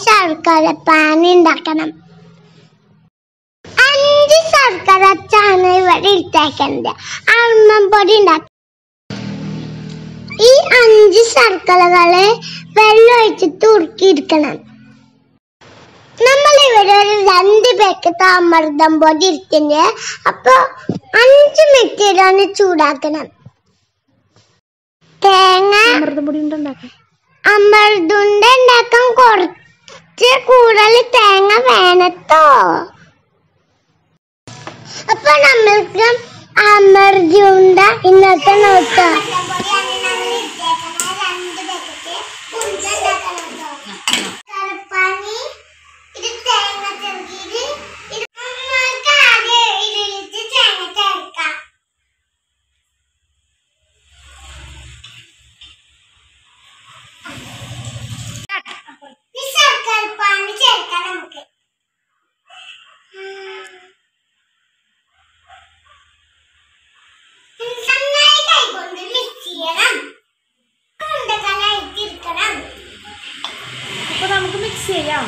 ശർക്കരപ്പാനി ഉണ്ടാക്കണം. 5 ശർക്കര അച്ചാണ് ഇവിടെ ഇട്ടേക്കുന്നത്. അമ്മപ്പൊടി ഉണ്ടാക്കണം. ഈ 5 ശർക്കരകളെ വെള്ളം ഒഴിച്ചിട്ട് ഉരുക്കിയെടുക്കണം. നമ്മൾ ഇവിടെ ഒരു 2 പാക്കറ്റ് അമൃതം പൊടി ഇരിക്കുന്നത്. അപ്പൊ 5 മിനിറ്റിലാണ് ചൂടാക്കണം. തേങ്ങ അമൃതുണ്ട ഉണ്ടാക്കാൻ കുറച്ച് കൂടുതൽ തേങ്ങ വേണട്ടോ. അപ്പൊ നമ്മൾക്ക് അമൃതുണ്ട ഇന്നത്തെ നോക്കാം. നമുക്ക് മിക്സ് ചെയ്യാം.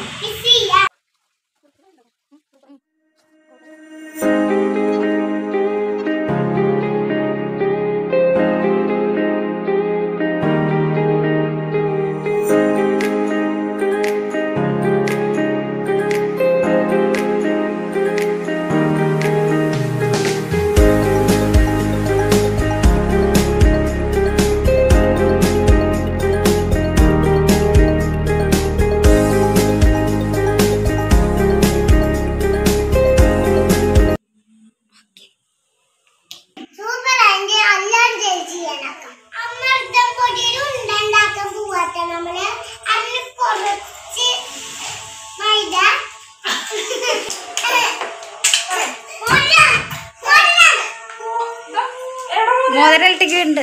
മോതിരട്ടിക്ക് ഉണ്ട്.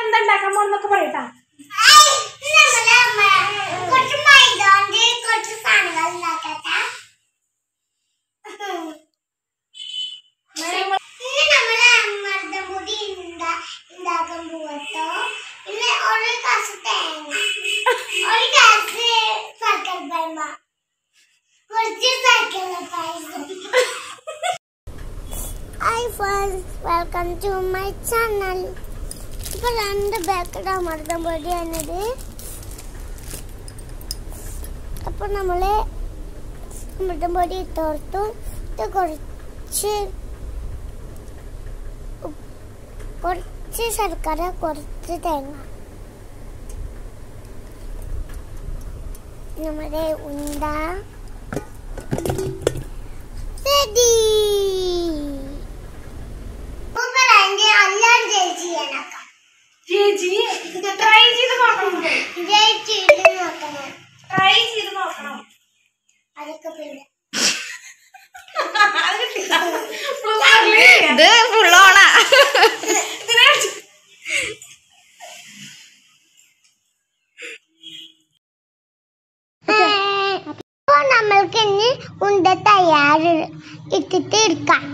എന്താണ്ടാക്കാൻ പോന്നൊക്കെ പറയട്ടാ. Hi friends, welcome to my channel. ഇപ്പോൾ 2 പാക്കറ്റ് അമൃതം പൊടിയാണിത്. അപ്പോൾ നമ്മൾ അമൃതം പൊടി ഇട്ടോർത്തു. ഇത് കുറച്ച് ശർക്കര, കുറച്ച് തേങ്ങ. നമ്മുടെ ഉണ്ട ready. നമ്മൾക്ക് ഇനി ഉണ്ട തയ്യാറ് ഇട്ടിട്ട് എടുക്കാം.